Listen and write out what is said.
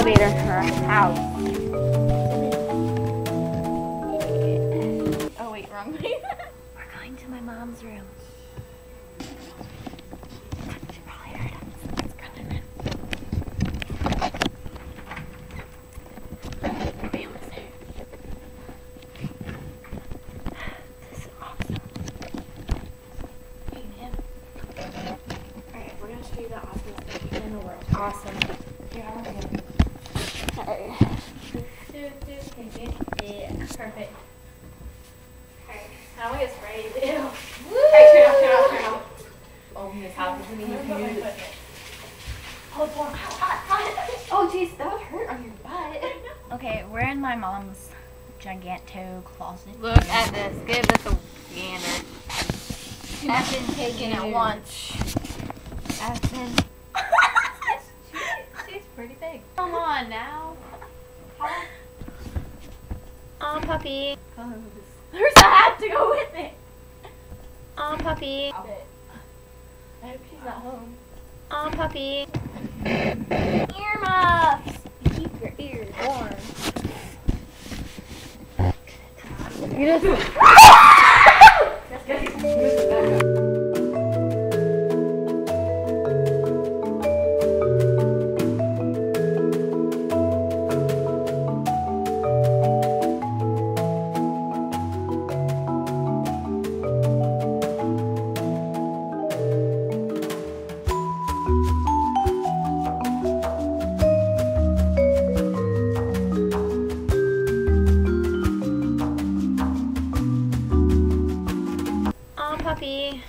elevator in her house. Oh wait, wrong way. We're going to my mom's room. She probably heard us. Let's go to her. We almost there. This is awesome. Hey man. Alright, we're gonna show you the awesomest thing in the world. Awesome. Here, I want to go. Okay. Yeah, perfect. Alright, now we get sprayed. Ew. Woo! Alright, turn off. Oh, this house isn't even used. Oh, it's warm. Oh, jeez, that would hurt on your butt. Okay, we're in my mom's giganto closet. Look at this. Give this a gander. I've been taken at lunch. She's pretty big. Come on now. Aw, puppy. There's a hat to go with it. Aw, puppy. I hope she's not home. Aw, puppy. Earmuffs. Keep your ears warm. You just... That's good. Aw, puppy.